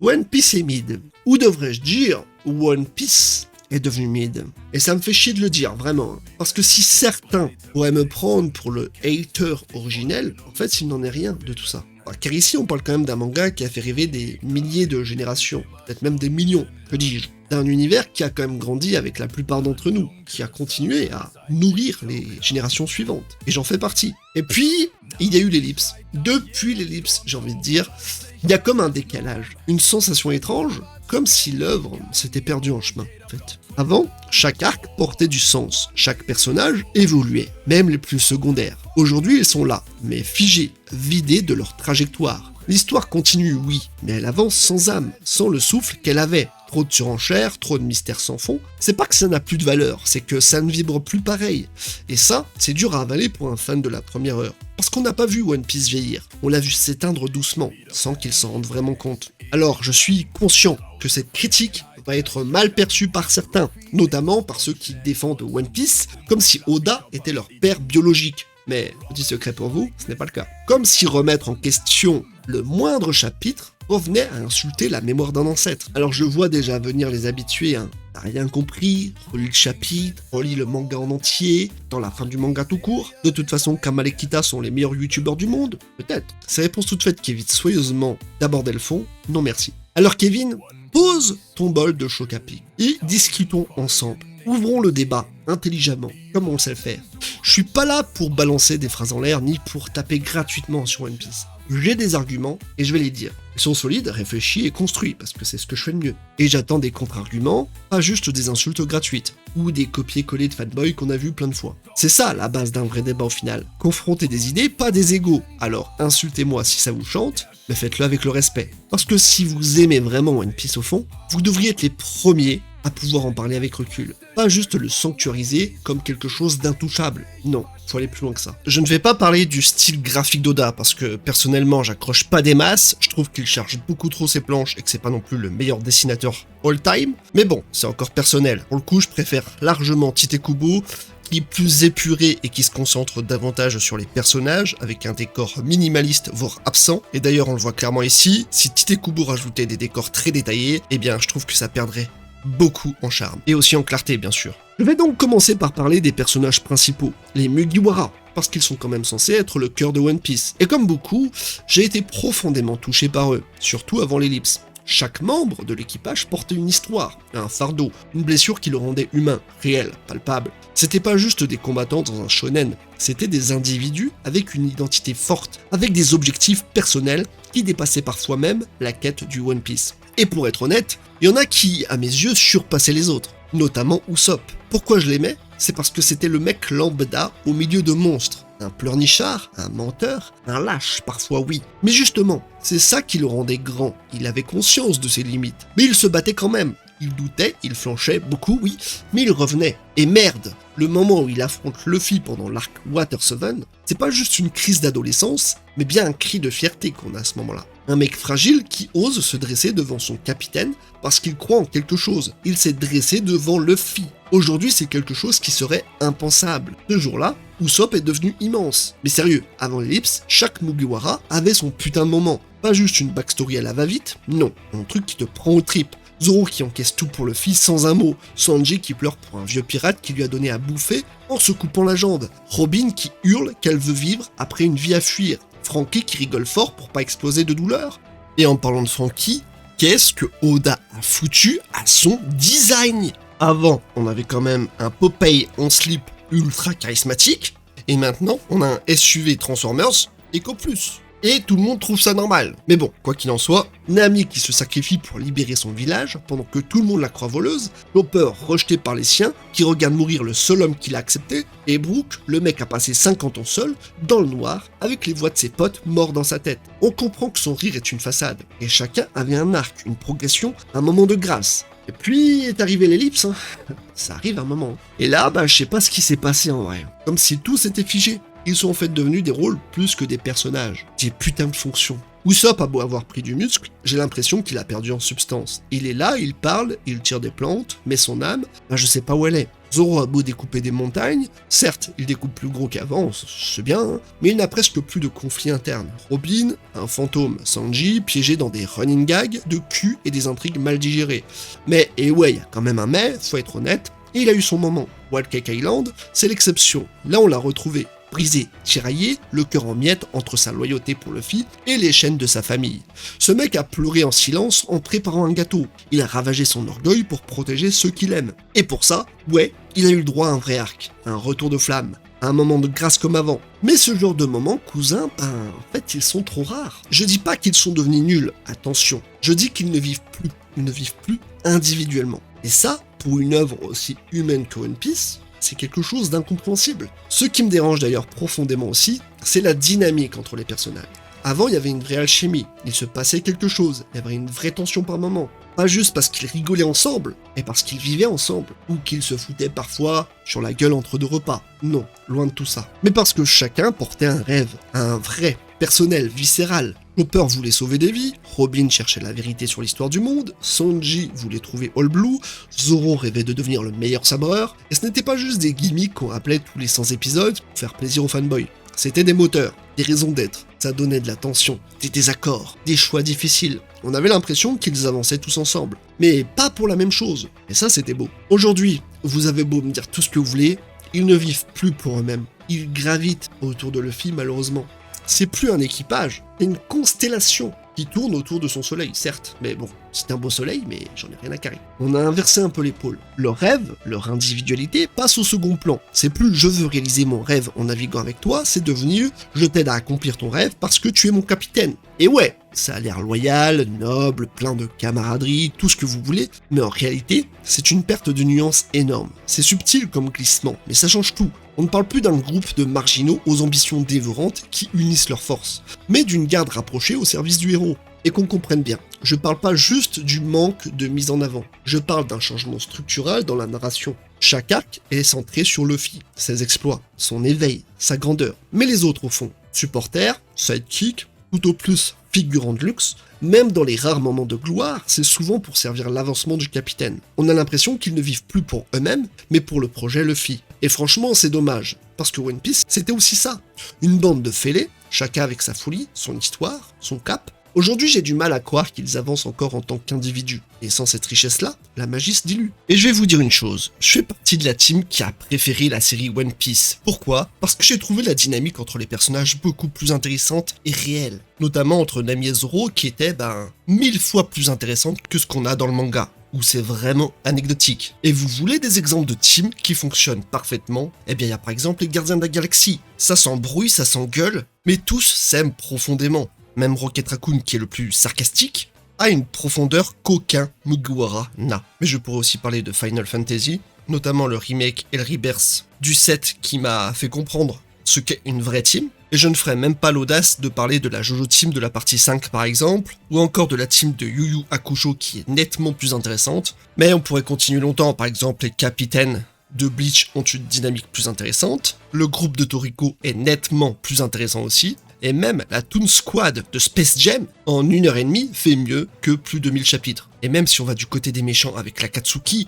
One Piece est mid. Ou devrais-je dire, One Piece est devenu mid. Et ça me fait chier de le dire, vraiment. Parce que si certains pourraient me prendre pour le hater originel, en fait, il n'en est rien de tout ça. Car ici, on parle quand même d'un manga qui a fait rêver des milliers de générations, peut-être même des millions, que dis-je. D'un univers qui a quand même grandi avec la plupart d'entre nous, qui a continué à nourrir les générations suivantes. Et j'en fais partie. Et puis, il y a eu l'ellipse. Depuis l'ellipse, j'ai envie de dire, il y a comme un décalage, une sensation étrange, comme si l'œuvre s'était perdue en chemin, en fait. Avant, chaque arc portait du sens, chaque personnage évoluait, même les plus secondaires. Aujourd'hui, ils sont là, mais figés, vidés de leur trajectoire. L'histoire continue, oui, mais elle avance sans âme, sans le souffle qu'elle avait. Trop de surenchères, trop de mystères sans fond. C'est pas que ça n'a plus de valeur, c'est que ça ne vibre plus pareil. Et ça, c'est dur à avaler pour un fan de la première heure. Parce qu'on n'a pas vu One Piece vieillir, on l'a vu s'éteindre doucement, sans qu'il s'en rende vraiment compte. Alors, je suis conscient que cette critique va être mal perçue par certains, notamment par ceux qui défendent One Piece, comme si Oda était leur père biologique. Mais, petit secret pour vous, ce n'est pas le cas. Comme si remettre en question le moindre chapitre revenait à insulter la mémoire d'un ancêtre. Alors je vois déjà venir les habitués, hein. T'as rien compris, relis le chapitre, relis le manga en entier, dans la fin du manga tout court. De toute façon, Kamal et Kita sont les meilleurs youtubeurs du monde, peut-être. Ces réponses toutes faites qui évitent soigneusement d'aborder le fond, non merci. Alors Kevin, pose ton bol de Chocapic et discutons ensemble. Ouvrons le débat intelligemment, comme on le sait le faire. Je suis pas là pour balancer des phrases en l'air, ni pour taper gratuitement sur One Piece. J'ai des arguments, et je vais les dire. Ils sont solides, réfléchis et construits, parce que c'est ce que je fais de mieux. Et j'attends des contre-arguments, pas juste des insultes gratuites, ou des copier-coller de fanboys qu'on a vu plein de fois. C'est ça la base d'un vrai débat au final. Confronter des idées, pas des égos. Alors insultez-moi si ça vous chante, mais faites-le avec le respect. Parce que si vous aimez vraiment One Piece au fond, vous devriez être les premiers à pouvoir en parler avec recul. Pas juste le sanctuariser comme quelque chose d'intouchable. Non, faut aller plus loin que ça. Je ne vais pas parler du style graphique d'Oda, parce que personnellement j'accroche pas des masses, je trouve qu'il charge beaucoup trop ses planches et que c'est pas non plus le meilleur dessinateur all time. Mais bon, c'est encore personnel. Pour le coup, je préfère largement Tite Kubo, qui est plus épuré et qui se concentre davantage sur les personnages, avec un décor minimaliste, voire absent. Et d'ailleurs, on le voit clairement ici, si Tite Kubo rajoutait des décors très détaillés, eh bien je trouve que ça perdrait beaucoup en charme, et aussi en clarté bien sûr. Je vais donc commencer par parler des personnages principaux, les Mugiwara, parce qu'ils sont quand même censés être le cœur de One Piece. Et comme beaucoup, j'ai été profondément touché par eux, surtout avant l'ellipse. Chaque membre de l'équipage portait une histoire, un fardeau, une blessure qui le rendait humain, réel, palpable. C'était pas juste des combattants dans un shonen, c'était des individus avec une identité forte, avec des objectifs personnels qui dépassaient parfois même la quête du One Piece. Et pour être honnête, il y en a qui, à mes yeux, surpassaient les autres, notamment Usopp. Pourquoi je l'aimais ? C'est parce que c'était le mec lambda au milieu de monstres. Un pleurnichard, un menteur, un lâche parfois oui. Mais justement, c'est ça qui le rendait grand. Il avait conscience de ses limites. Mais il se battait quand même. Il doutait, il flanchait beaucoup, oui, mais il revenait. Et merde, le moment où il affronte Luffy pendant l'arc Water 7, c'est pas juste une crise d'adolescence, mais bien un cri de fierté qu'on a à ce moment-là. Un mec fragile qui ose se dresser devant son capitaine parce qu'il croit en quelque chose. Il s'est dressé devant Luffy. Aujourd'hui, c'est quelque chose qui serait impensable. Ce jour-là, Usopp est devenu immense. Mais sérieux, avant l'ellipse, chaque Mugiwara avait son putain de moment. Pas juste une backstory à la va-vite, non, un truc qui te prend aux tripes. Zoro qui encaisse tout pour Luffy sans un mot, Sanji qui pleure pour un vieux pirate qui lui a donné à bouffer en se coupant la jambe, Robin qui hurle qu'elle veut vivre après une vie à fuir, Franky qui rigole fort pour pas exploser de douleur. Et en parlant de Franky, qu'est-ce que Oda a foutu à son design ? Avant, on avait quand même un Popeye en slip ultra charismatique, et maintenant, on a un SUV Transformers Eco Plus. Et tout le monde trouve ça normal. Mais bon, quoi qu'il en soit, Nami qui se sacrifie pour libérer son village, pendant que tout le monde la croit voleuse, Chopper rejeté par les siens, qui regarde mourir le seul homme qui l'a accepté, et Brook, le mec a passé 50 ans seul, dans le noir, avec les voix de ses potes morts dans sa tête. On comprend que son rire est une façade, et chacun avait un arc, une progression, un moment de grâce. Et puis est arrivé l'ellipse, hein. Ça arrive un moment. Et là, je sais pas ce qui s'est passé en vrai. Comme si tout s'était figé. Ils sont en fait devenus des rôles plus que des personnages, des putains de fonctions. Usopp a beau avoir pris du muscle, j'ai l'impression qu'il a perdu en substance. Il est là, il parle, il tire des plantes, mais son âme, je sais pas où elle est. Zoro a beau découper des montagnes, certes, il découpe plus gros qu'avant, c'est bien, hein, mais il n'a presque plus de conflits internes. Robin, un fantôme, Sanji, piégé dans des running gags de cul et des intrigues mal digérées. Mais, et ouais, y a quand même un mais, faut être honnête, et il a eu son moment. Whole Cake Island, c'est l'exception. Là, on l'a retrouvé. Brisé, tiraillé, le cœur en miettes entre sa loyauté pour Luffy et les chaînes de sa famille. Ce mec a pleuré en silence en préparant un gâteau. Il a ravagé son orgueil pour protéger ceux qu'il aime. Et pour ça, ouais, il a eu le droit à un vrai arc, un retour de flamme, un moment de grâce comme avant. Mais ce genre de moments, cousin, en fait, ils sont trop rares. Je dis pas qu'ils sont devenus nuls, attention. Je dis qu'ils ne vivent plus. Ils ne vivent plus individuellement. Et ça, pour une œuvre aussi humaine que One Piece, c'est quelque chose d'incompréhensible. Ce qui me dérange d'ailleurs profondément aussi, c'est la dynamique entre les personnages. Avant, il y avait une vraie alchimie, il se passait quelque chose, il y avait une vraie tension par moment. Pas juste parce qu'ils rigolaient ensemble, mais parce qu'ils vivaient ensemble, ou qu'ils se foutaient parfois sur la gueule entre deux repas. Non, loin de tout ça. Mais parce que chacun portait un rêve, un vrai, personnel, viscéral. Chopper voulait sauver des vies, Robin cherchait la vérité sur l'histoire du monde, Sanji voulait trouver All Blue, Zoro rêvait de devenir le meilleur sabreur, et ce n'était pas juste des gimmicks qu'on rappelait tous les 100 épisodes pour faire plaisir aux fanboys. C'était des moteurs, des raisons d'être, ça donnait de la tension, des désaccords, des choix difficiles. On avait l'impression qu'ils avançaient tous ensemble, mais pas pour la même chose, et ça c'était beau. Aujourd'hui, vous avez beau me dire tout ce que vous voulez, ils ne vivent plus pour eux-mêmes, ils gravitent autour de Luffy malheureusement. C'est plus un équipage, c'est une constellation qui tourne autour de son soleil, certes, mais bon, c'est un beau soleil, mais j'en ai rien à carrer. On a inversé un peu les pôles. Leur rêve, leur individualité passe au second plan. C'est plus je veux réaliser mon rêve en naviguant avec toi, c'est devenu je t'aide à accomplir ton rêve parce que tu es mon capitaine. Et ouais, ça a l'air loyal, noble, plein de camaraderie, tout ce que vous voulez, mais en réalité, c'est une perte de nuances énorme. C'est subtil comme glissement, mais ça change tout. On ne parle plus d'un groupe de marginaux aux ambitions dévorantes qui unissent leurs forces, mais d'une garde rapprochée au service du héros. Et qu'on comprenne bien, je parle pas juste du manque de mise en avant, je parle d'un changement structurel dans la narration. Chaque arc est centré sur Luffy, ses exploits, son éveil, sa grandeur, mais les autres au fond, supporters, sidekicks, tout au plus figurants de luxe, même dans les rares moments de gloire, c'est souvent pour servir l'avancement du capitaine. On a l'impression qu'ils ne vivent plus pour eux-mêmes, mais pour le projet Luffy. Et franchement, c'est dommage, parce que One Piece, c'était aussi ça. Une bande de fêlés, chacun avec sa folie, son histoire, son cap. Aujourd'hui, j'ai du mal à croire qu'ils avancent encore en tant qu'individus. Et sans cette richesse-là, la magie se dilue. Et je vais vous dire une chose, je fais partie de la team qui a préféré la série One Piece. Pourquoi ? Parce que j'ai trouvé la dynamique entre les personnages beaucoup plus intéressante et réelle. Notamment entre Nami et Zoro qui était, 1000 fois plus intéressante que ce qu'on a dans le manga, où c'est vraiment anecdotique. Et vous voulez des exemples de teams qui fonctionnent parfaitement ? Eh bien, il y a par exemple les Gardiens de la Galaxie. Ça s'embrouille, ça s'engueule, mais tous s'aiment profondément. Même Rocket Raccoon, qui est le plus sarcastique, a une profondeur qu'aucun Mugiwara n'a. Mais je pourrais aussi parler de Final Fantasy, notamment le remake et le rebirth du 7 qui m'a fait comprendre ce qu'est une vraie team. Et je ne ferai même pas l'audace de parler de la JoJo Team de la partie 5 par exemple, ou encore de la team de Yu Yu Hakusho qui est nettement plus intéressante. Mais on pourrait continuer longtemps, par exemple les capitaines de Bleach ont une dynamique plus intéressante, le groupe de Toriko est nettement plus intéressant aussi, et même la Toon Squad de Space Jam, en 1h30, fait mieux que plus de 1000 chapitres. Et même si on va du côté des méchants avec l'Akatsuki,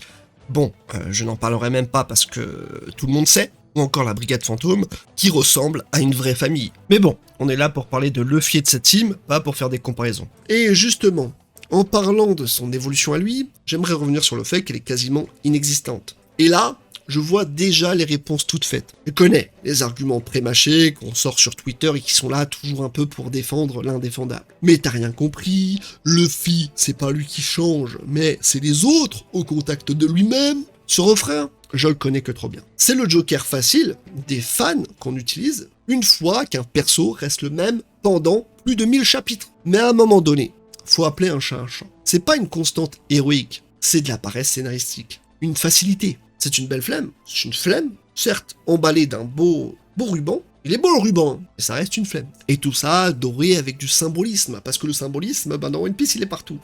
je n'en parlerai même pas parce que tout le monde sait, ou encore la Brigade Fantôme, qui ressemble à une vraie famille. Mais bon, on est là pour parler de Luffy et de cette team, pas pour faire des comparaisons. Et justement, en parlant de son évolution à lui, j'aimerais revenir sur le fait qu'elle est quasiment inexistante. Et là, je vois déjà les réponses toutes faites. Je connais les arguments prémâchés qu'on sort sur Twitter et qui sont là toujours un peu pour défendre l'indéfendable. Mais t'as rien compris, Luffy, c'est pas lui qui change, mais c'est les autres au contact de lui-même. Ce refrain, je le connais que trop bien. C'est le joker facile des fans qu'on utilise une fois qu'un perso reste le même pendant plus de 1000 chapitres. Mais à un moment donné, faut appeler un chat un chat. C'est pas une constante héroïque, c'est de la paresse scénaristique. Une facilité. C'est une belle flemme, c'est une flemme, certes, emballée d'un beau ruban. Il est beau le ruban, mais ça reste une flemme. Et tout ça doré avec du symbolisme, parce que le symbolisme, dans One Piece, il est partout.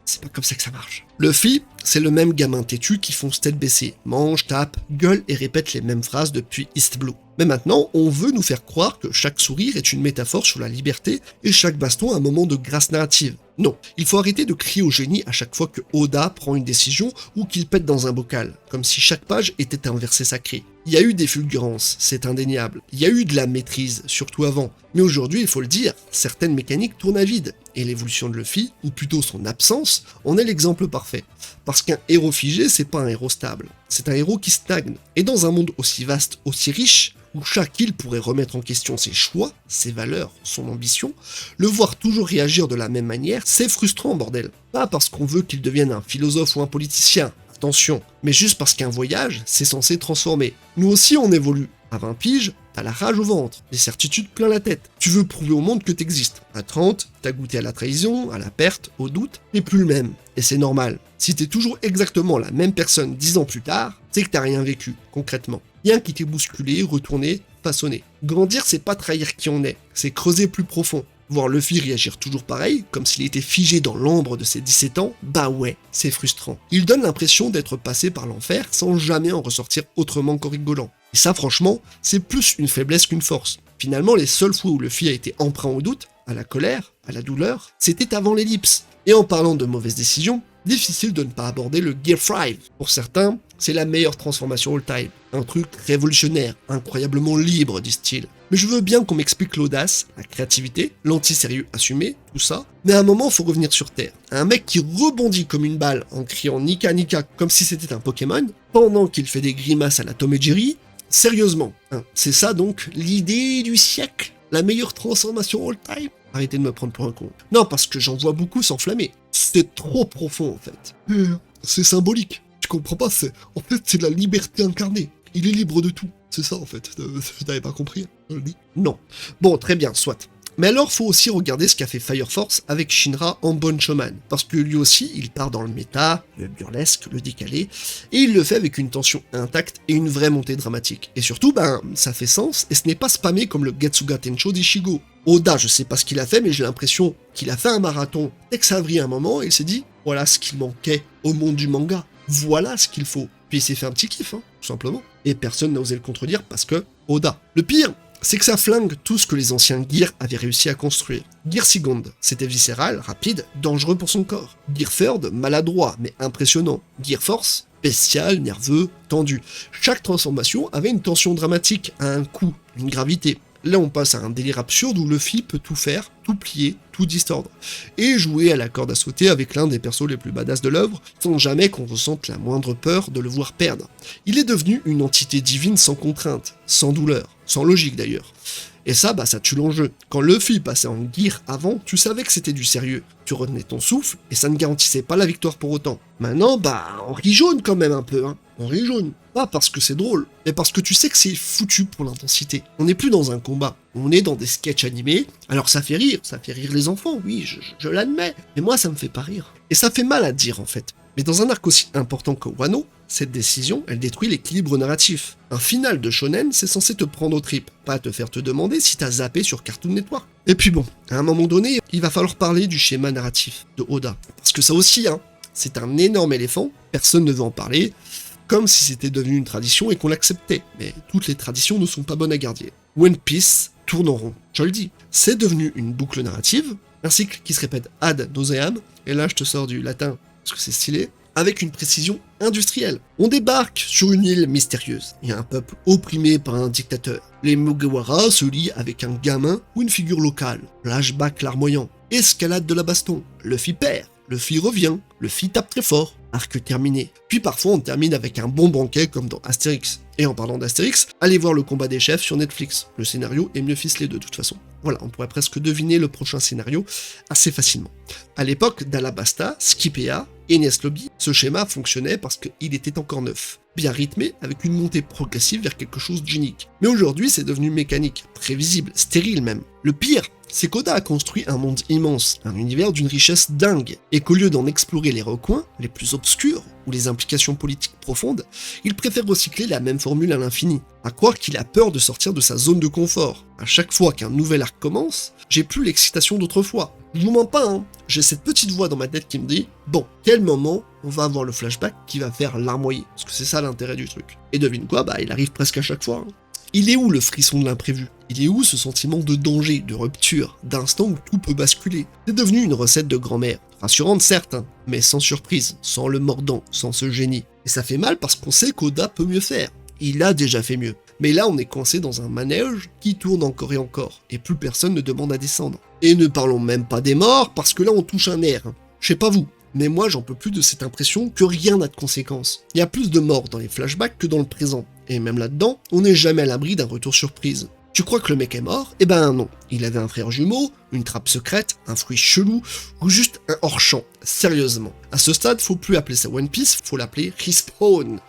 C'est pas comme ça que ça marche. Luffy, c'est le même gamin têtu qui fonce tête baissée, mange, tape, gueule et répète les mêmes phrases depuis East Blue. Mais maintenant, on veut nous faire croire que chaque sourire est une métaphore sur la liberté et chaque baston un moment de grâce narrative. Non, il faut arrêter de crier au génie à chaque fois que Oda prend une décision ou qu'il pète dans un bocal, comme si chaque page était un verset sacré. Il y a eu des fulgurances, c'est indéniable. Il y a eu de la maîtrise, surtout avant. Mais aujourd'hui, il faut le dire, certaines mécaniques tournent à vide. Et l'évolution de Luffy, ou plutôt son absence, en est l'exemple parfait. Parce qu'un héros figé, c'est pas un héros stable. C'est un héros qui stagne. Et dans un monde aussi vaste, aussi riche, où chaque île pourrait remettre en question ses choix, ses valeurs, son ambition, le voir toujours réagir de la même manière, c'est frustrant, bordel. Pas parce qu'on veut qu'il devienne un philosophe ou un politicien, attention, mais juste parce qu'un voyage, c'est censé transformer. Nous aussi, on évolue. À 20 piges, t'as la rage au ventre, des certitudes plein la tête. Tu veux prouver au monde que t'existes. À 30, t'as goûté à la trahison, à la perte, au doute, t'es plus le même. Et c'est normal. Si t'es toujours exactement la même personne 10 ans plus tard, c'est que t'as rien vécu, concrètement. Rien qui t'est bousculé, retourné, façonné. Grandir, c'est pas trahir qui on est, c'est creuser plus profond. Voir Luffy réagir toujours pareil, comme s'il était figé dans l'ambre de ses 17 ans, bah ouais, c'est frustrant. Il donne l'impression d'être passé par l'enfer sans jamais en ressortir autrement qu'en rigolant. Et ça, franchement, c'est plus une faiblesse qu'une force. Finalement, les seules fois où Luffy a été emprunt au doute, à la colère, à la douleur, c'était avant l'ellipse. Et en parlant de mauvaises décisions, difficile de ne pas aborder le Gear 5. Pour certains, c'est la meilleure transformation all-time. Un truc révolutionnaire, incroyablement libre, disent-ils. Mais je veux bien qu'on m'explique l'audace, la créativité, l'anti-sérieux assumé, tout ça. Mais à un moment, faut revenir sur Terre. Un mec qui rebondit comme une balle en criant Nika Nika comme si c'était un Pokémon, pendant qu'il fait des grimaces à la Tom et Jerry. Sérieusement, hein, c'est ça donc l'idée du siècle? La meilleure transformation all-time? Arrêtez de me prendre pour un con. Non, parce que j'en vois beaucoup s'enflammer. C'est trop profond en fait. C'est symbolique. Tu comprends pas, en fait c'est la liberté incarnée. Il est libre de tout. C'est ça en fait. T'avais pas compris? Non. Bon, très bien, soit. Mais alors, faut aussi regarder ce qu'a fait Fire Force avec Shinra en Bon Showman. Parce que lui aussi, il part dans le méta, le burlesque, le décalé, et il le fait avec une tension intacte et une vraie montée dramatique. Et surtout, ça fait sens, et ce n'est pas spammé comme le Getsuga Tencho d'Ishigo. Oda, je sais pas ce qu'il a fait, mais j'ai l'impression qu'il a fait un marathon dès que ça a vrillé un moment, et il s'est dit, voilà ce qu'il manquait au monde du manga. Voilà ce qu'il faut. Puis il s'est fait un petit kiff, tout simplement. Et personne n'a osé le contredire parce que Oda. Le pire, c'est que ça flingue tout ce que les anciens Gear avaient réussi à construire. Gear Second, c'était viscéral, rapide, dangereux pour son corps. Gear Third, maladroit, mais impressionnant. Gear Force, bestial, nerveux, tendu. Chaque transformation avait une tension dramatique, à un coup, une gravité. Là, on passe à un délire absurde où Luffy peut tout faire, tout plier, tout distordre. Et jouer à la corde à sauter avec l'un des persos les plus badass de l'œuvre, sans jamais qu'on ressente la moindre peur de le voir perdre. Il est devenu une entité divine sans contrainte, sans douleur, sans logique d'ailleurs. Et ça, ça tue l'enjeu. Quand Luffy passait en Gear avant, tu savais que c'était du sérieux. Tu retenais ton souffle, et ça ne garantissait pas la victoire pour autant. Maintenant, on rit jaune quand même un peu, On rit jaune. Pas parce que c'est drôle, mais parce que tu sais que c'est foutu pour l'intensité. On n'est plus dans un combat, on est dans des sketchs animés. Alors ça fait rire les enfants, oui, je l'admets. Mais moi, ça me fait pas rire. Et ça fait mal à dire en fait. Mais dans un arc aussi important que Wano, cette décision, elle détruit l'équilibre narratif. Un final de shonen, c'est censé te prendre aux tripes, pas te faire te demander si t'as zappé sur Cartoon Network. Et puis bon, à un moment donné, il va falloir parler du schéma narratif de Oda. Parce que ça aussi, c'est un énorme éléphant, personne ne veut en parler, comme si c'était devenu une tradition et qu'on l'acceptait. Mais toutes les traditions ne sont pas bonnes à garder. One Piece tourne en rond, je le dis. C'est devenu une boucle narrative, un cycle qui se répète ad nauseam, et là je te sors du latin parce que c'est stylé, avec une précision industrielle. On débarque sur une île mystérieuse. Il y a un peuple opprimé par un dictateur. Les Mugiwara se lient avec un gamin ou une figure locale. Flashback larmoyant. Escalade de la baston. Luffy perd. Luffy revient. Luffy tape très fort. Arc terminé. Puis parfois on termine avec un bon banquet comme dans Astérix. Et en parlant d'Astérix, allez voir le combat des chefs sur Netflix. Le scénario est mieux ficelé de toute façon. Voilà, on pourrait presque deviner le prochain scénario assez facilement. À l'époque d'Alabasta, Skipea et Enies Lobby, ce schéma fonctionnait parce qu'il était encore neuf, bien rythmé avec une montée progressive vers quelque chose d'unique. Mais aujourd'hui, c'est devenu mécanique, prévisible, stérile même. Le pire, c'est qu'Oda a construit un monde immense, un univers d'une richesse dingue, et qu'au lieu d'en explorer les recoins, les plus obscurs, ou les implications politiques profondes, il préfère recycler la même formule à l'infini, à croire qu'il a peur de sortir de sa zone de confort. À chaque fois qu'un nouvel arc commence, j'ai plus l'excitation d'autrefois. Je vous mens pas, j'ai cette petite voix dans ma tête qui me dit « Bon, quel moment on va avoir le flashback qui va faire larmoyer ?» Parce que c'est ça l'intérêt du truc. Et devine quoi, il arrive presque à chaque fois. Il est où le frisson de l'imprévu? Il est où ce sentiment de danger, de rupture, d'instant où tout peut basculer? C'est devenu une recette de grand-mère, rassurante certes, hein, mais sans surprise, sans le mordant, sans ce génie. Et ça fait mal parce qu'on sait qu'Oda peut mieux faire. Il a déjà fait mieux. Mais là, on est coincé dans un manège qui tourne encore et plus personne ne demande à descendre. Et ne parlons même pas des morts, parce que là, on touche un nerf. Je sais pas vous, mais moi, j'en peux plus de cette impression que rien n'a de conséquences. Il y a plus de morts dans les flashbacks que dans le présent. Et même là-dedans, on n'est jamais à l'abri d'un retour surprise. Tu crois que le mec est mort? Eh ben non. Il avait un frère jumeau, une trappe secrète, un fruit chelou, ou juste un hors-champ. Sérieusement. À ce stade, faut plus appeler ça One Piece, faut l'appeler Respawn.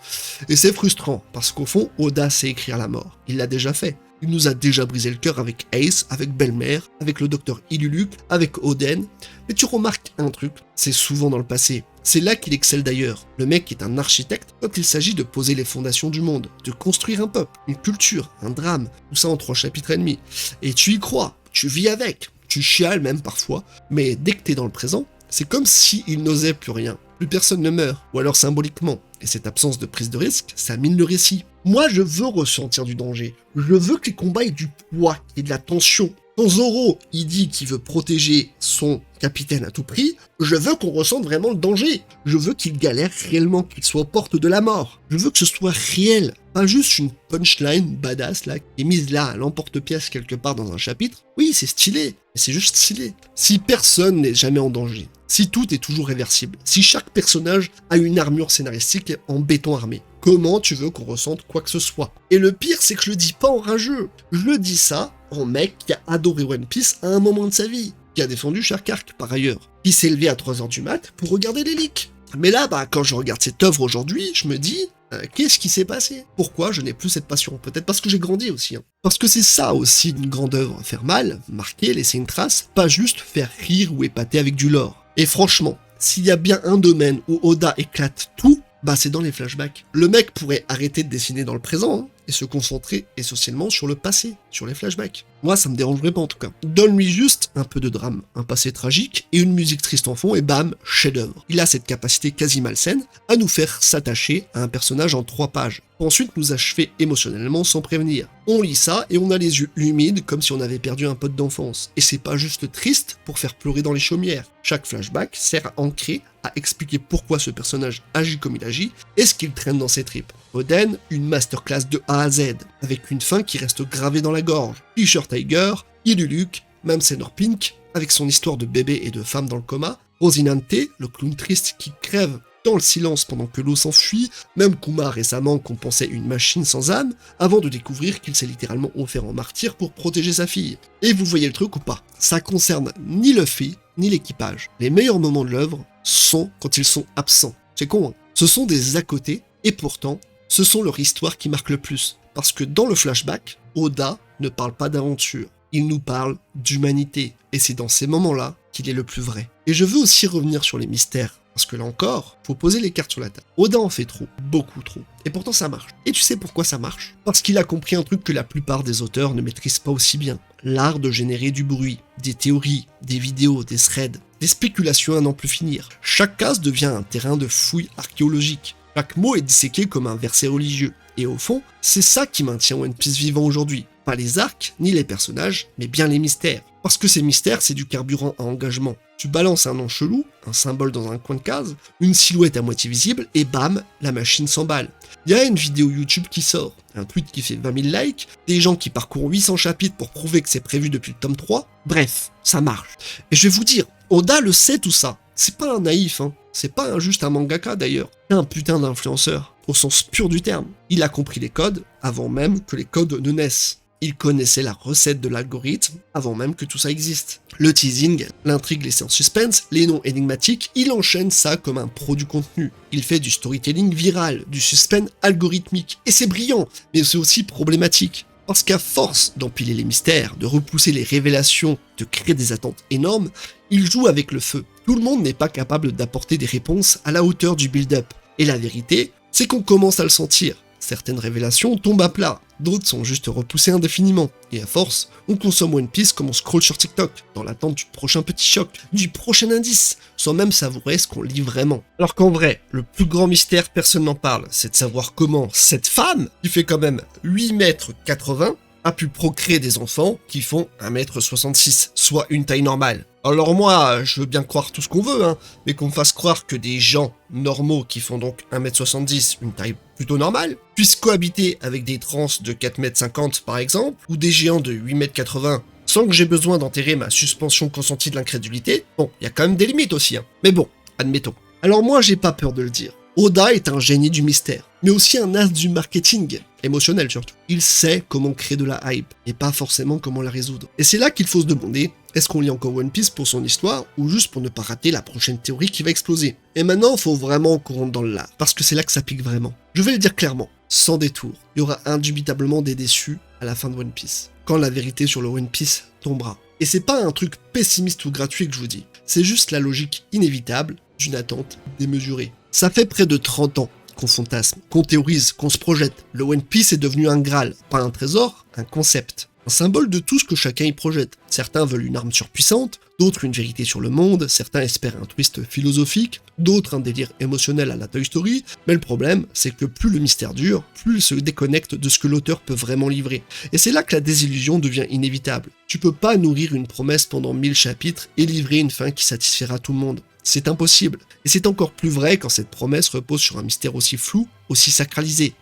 Et c'est frustrant, parce qu'au fond, Oda sait écrire la mort. Il l'a déjà fait. Il nous a déjà brisé le cœur avec Ace, avec Belle-Mère, avec le docteur Iluluk, avec Oden. Mais tu remarques un truc, c'est souvent dans le passé. C'est là qu'il excelle d'ailleurs. Le mec est un architecte quand il s'agit de poser les fondations du monde, de construire un peuple, une culture, un drame, tout ça en 3 chapitres et demi. Et tu y crois, tu vis avec, tu chiales même parfois, mais dès que t'es dans le présent, c'est comme s'il n'osait plus rien. Plus personne ne meurt, ou alors symboliquement. Et cette absence de prise de risque, ça mine le récit. Moi, je veux ressentir du danger. Je veux que les combats aient du poids, qu'il y ait de la tension. Quand Zoro, il dit qu'il veut protéger son capitaine à tout prix, je veux qu'on ressente vraiment le danger. Je veux qu'il galère réellement, qu'il soit aux portes de la mort. Je veux que ce soit réel. Pas juste une punchline badass là, qui est mise là à l'emporte-pièce quelque part dans un chapitre. Oui, c'est stylé, mais c'est juste stylé. Si personne n'est jamais en danger, si tout est toujours réversible, si chaque personnage a une armure scénaristique en béton armé, comment tu veux qu'on ressente quoi que ce soit? Et le pire, c'est que je le dis pas en rageux. Je le dis ça en mec qui a adoré One Piece à un moment de sa vie, qui a défendu Shark Arc par ailleurs, qui s'est levé à 3h du mat pour regarder les leaks. Mais là, quand je regarde cette œuvre aujourd'hui, je me dis, qu'est-ce qui s'est passé? Pourquoi je n'ai plus cette passion? Peut-être parce que j'ai grandi aussi. Hein. Parce que c'est ça aussi une grande œuvre, faire mal, marquer, laisser une trace, pas juste faire rire ou épater avec du lore. Et franchement, s'il y a bien un domaine où Oda éclate tout, c'est dans les flashbacks. Le mec pourrait arrêter de dessiner dans le présent, hein, et se concentrer essentiellement sur le passé, sur les flashbacks. Moi, ça me dérangerait pas en tout cas. Donne-lui juste un peu de drame, un passé tragique et une musique triste en fond et bam, chef-d'œuvre. Il a cette capacité quasi malsaine à nous faire s'attacher à un personnage en 3 pages, pour ensuite nous achever émotionnellement sans prévenir. On lit ça et on a les yeux humides comme si on avait perdu un pote d'enfance. Et c'est pas juste triste pour faire pleurer dans les chaumières. Chaque flashback sert à ancrer, à expliquer pourquoi ce personnage agit comme il agit et ce qu'il traîne dans ses tripes. Oden, une masterclass de A à Z, avec une fin qui reste gravée dans la gorge. Fisher Tiger, Iluluk, même Senor Pink, avec son histoire de bébé et de femme dans le coma, Rosinante, le clown triste qui crève dans le silence pendant que l'eau s'enfuit, même Kuma récemment qu'on pensait une machine sans âme, avant de découvrir qu'il s'est littéralement offert en martyr pour protéger sa fille. Et vous voyez le truc ou pas? Ça concerne ni Luffy, ni l'équipage. Les meilleurs moments de l'œuvre sont quand ils sont absents. C'est con, hein? Ce sont des à côté, et pourtant, ce sont leur histoire qui marque le plus. Parce que dans le flashback, Oda ne parle pas d'aventure, il nous parle d'humanité. Et c'est dans ces moments-là qu'il est le plus vrai. Et je veux aussi revenir sur les mystères. Parce que là encore, faut poser les cartes sur la table. Oda en fait trop, beaucoup trop. Et pourtant ça marche. Et tu sais pourquoi ça marche? Parce qu'il a compris un truc que la plupart des auteurs ne maîtrisent pas aussi bien. L'art de générer du bruit, des théories, des vidéos, des threads, des spéculations à n'en plus finir. Chaque case devient un terrain de fouille archéologique. Chaque mot est disséqué comme un verset religieux. Et au fond, c'est ça qui maintient One Piece vivant aujourd'hui. Pas les arcs, ni les personnages, mais bien les mystères. Parce que ces mystères, c'est du carburant à engagement. Tu balances un nom chelou, un symbole dans un coin de case, une silhouette à moitié visible, et bam, la machine s'emballe. Il y a une vidéo YouTube qui sort, un tweet qui fait 20 000 likes, des gens qui parcourent 800 chapitres pour prouver que c'est prévu depuis le tome 3. Bref, ça marche. Et je vais vous dire, Oda le sait tout ça. C'est pas un naïf, hein. C'est pas juste un mangaka d'ailleurs. C'est un putain d'influenceur, au sens pur du terme. Il a compris les codes avant même que les codes ne naissent. Il connaissait la recette de l'algorithme avant même que tout ça existe. Le teasing, l'intrigue laissée en suspense, les noms énigmatiques, il enchaîne ça comme un pro du contenu. Il fait du storytelling viral, du suspense algorithmique. Et c'est brillant, mais c'est aussi problématique. Parce qu'à force d'empiler les mystères, de repousser les révélations, de créer des attentes énormes, il joue avec le feu. Tout le monde n'est pas capable d'apporter des réponses à la hauteur du build-up. Et la vérité, c'est qu'on commence à le sentir. Certaines révélations tombent à plat, d'autres sont juste repoussées indéfiniment. Et à force, on consomme One Piece comme on scrolle sur TikTok, dans l'attente du prochain petit choc, du prochain indice, sans même savourer ce qu'on lit vraiment. Alors qu'en vrai, le plus grand mystère, personne n'en parle, c'est de savoir comment cette femme, qui fait quand même 8,80 m, a pu procréer des enfants qui font 1,66 m, soit une taille normale. Alors moi, je veux bien croire tout ce qu'on veut, mais qu'on me fasse croire que des gens normaux qui font donc 1,70 m, une taille plutôt normale, puissent cohabiter avec des trans de 4,50 m par exemple, ou des géants de 8,80 m, sans que j'ai besoin d'enterrer ma suspension consentie de l'incrédulité. Bon, il y a quand même des limites aussi, mais bon, admettons. Alors moi, j'ai pas peur de le dire. Oda est un génie du mystère, mais aussi un as du marketing, émotionnel surtout. Il sait comment créer de la hype, et pas forcément comment la résoudre. Et c'est là qu'il faut se demander, est-ce qu'on lit encore One Piece pour son histoire, ou juste pour ne pas rater la prochaine théorie qui va exploser? Et maintenant, faut vraiment qu'on rentre dans le lard, parce que c'est là que ça pique vraiment. Je vais le dire clairement, sans détour, il y aura indubitablement des déçus à la fin de One Piece, quand la vérité sur le One Piece tombera. Et c'est pas un truc pessimiste ou gratuit que je vous dis, c'est juste la logique inévitable d'une attente démesurée. Ça fait près de 30 ans qu'on fantasme, qu'on théorise, qu'on se projette. Le One Piece est devenu un Graal, pas un trésor, un concept. Un symbole de tout ce que chacun y projette. Certains veulent une arme surpuissante, d'autres une vérité sur le monde, certains espèrent un twist philosophique, d'autres un délire émotionnel à la Toy Story, mais le problème, c'est que plus le mystère dure, plus il se déconnecte de ce que l'auteur peut vraiment livrer. Et c'est là que la désillusion devient inévitable. Tu peux pas nourrir une promesse pendant 1000 chapitres et livrer une fin qui satisfera tout le monde. C'est impossible. Et c'est encore plus vrai quand cette promesse repose sur un mystère aussi flou, aussi sacralisé.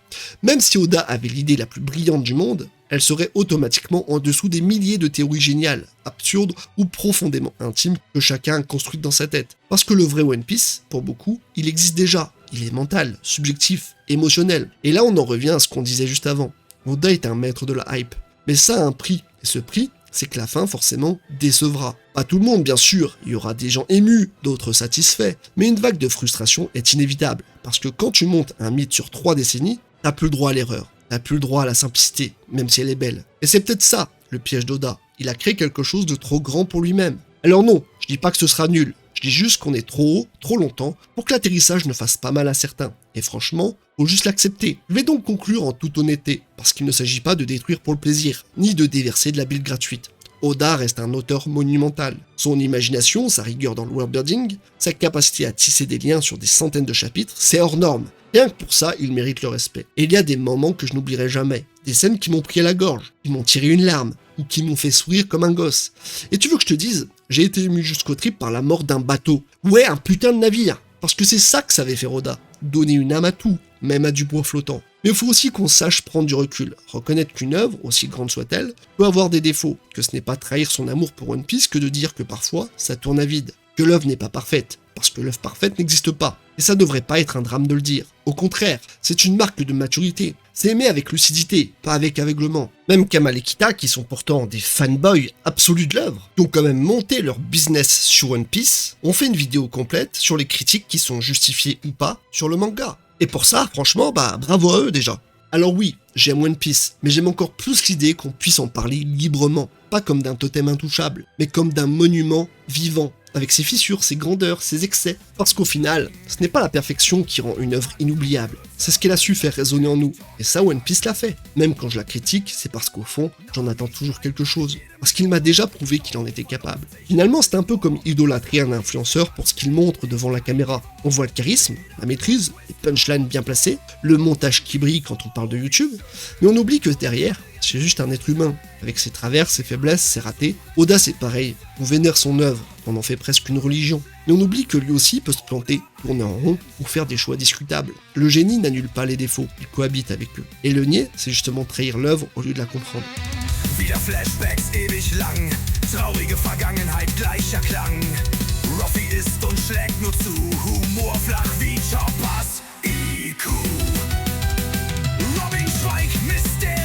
Même si Oda avait l'idée la plus brillante du monde, elle serait automatiquement en dessous des milliers de théories géniales, absurdes ou profondément intimes que chacun a construites dans sa tête. Parce que le vrai One Piece, pour beaucoup, il existe déjà. Il est mental, subjectif, émotionnel. Et là on en revient à ce qu'on disait juste avant. Oda est un maître de la hype. Mais ça a un prix. Et ce prix, c'est que la fin, forcément, décevra. Pas tout le monde, bien sûr, il y aura des gens émus, d'autres satisfaits, mais une vague de frustration est inévitable, parce que quand tu montes un mythe sur 3 décennies, t'as plus le droit à l'erreur, t'as plus le droit à la simplicité, même si elle est belle. Et c'est peut-être ça, le piège d'Oda, il a créé quelque chose de trop grand pour lui-même. Alors non, je dis pas que ce sera nul, je dis juste qu'on est trop haut, trop longtemps, pour que l'atterrissage ne fasse pas mal à certains. Et franchement, faut juste l'accepter. Je vais donc conclure en toute honnêteté, parce qu'il ne s'agit pas de détruire pour le plaisir, ni de déverser de la bile gratuite. Oda reste un auteur monumental. Son imagination, sa rigueur dans le worldbuilding, sa capacité à tisser des liens sur des centaines de chapitres, c'est hors norme. Rien que pour ça, il mérite le respect. Et il y a des moments que je n'oublierai jamais. Des scènes qui m'ont pris à la gorge, qui m'ont tiré une larme, ou qui m'ont fait sourire comme un gosse. Et tu veux que je te dise, j'ai été ému jusqu'au trip par la mort d'un bateau. Ouais, un putain de navire. Parce que c'est ça que savait faire Oda. Donner une âme à tout, même à du bois flottant. Mais il faut aussi qu'on sache prendre du recul, reconnaître qu'une œuvre, aussi grande soit-elle, peut avoir des défauts, que ce n'est pas trahir son amour pour One Piece que de dire que parfois, ça tourne à vide, que l'œuvre n'est pas parfaite, parce que l'œuvre parfaite n'existe pas. Et ça devrait pas être un drame de le dire. Au contraire, c'est une marque de maturité. C'est aimer avec lucidité, pas avec aveuglement. Même Kamal et Kita, qui sont pourtant des fanboys absolus de l'œuvre, qui ont quand même monté leur business sur One Piece, ont fait une vidéo complète sur les critiques qui sont justifiées ou pas sur le manga. Et pour ça, franchement, bravo à eux déjà. Alors oui, j'aime One Piece, mais j'aime encore plus l'idée qu'on puisse en parler librement, pas comme d'un totem intouchable, mais comme d'un monument vivant, avec ses fissures, ses grandeurs, ses excès. Parce qu'au final, ce n'est pas la perfection qui rend une œuvre inoubliable, c'est ce qu'elle a su faire résonner en nous. Et ça, One Piece l'a fait. Même quand je la critique, c'est parce qu'au fond, j'en attends toujours quelque chose. Parce qu'il m'a déjà prouvé qu'il en était capable. Finalement, c'est un peu comme idolâtrer un influenceur pour ce qu'il montre devant la caméra. On voit le charisme, la maîtrise, les punchlines bien placées, le montage qui brille quand on parle de YouTube, mais on oublie que derrière, c'est juste un être humain, avec ses travers, ses faiblesses, ses ratés. Oda c'est pareil, on vénère son œuvre, on en fait presque une religion. Mais on oublie que lui aussi peut se planter, tourner en rond, ou faire des choix discutables. Le génie n'annule pas les défauts, il cohabite avec eux. Et le nier, c'est justement trahir l'œuvre au lieu de la comprendre. Wieder Flashbacks ewig lang, traurige Vergangenheit gleicher Klang. Ruffy isst und schlägt nur zu, Humor flach wie Choppers IQ. Robin schweigt, Mysterium.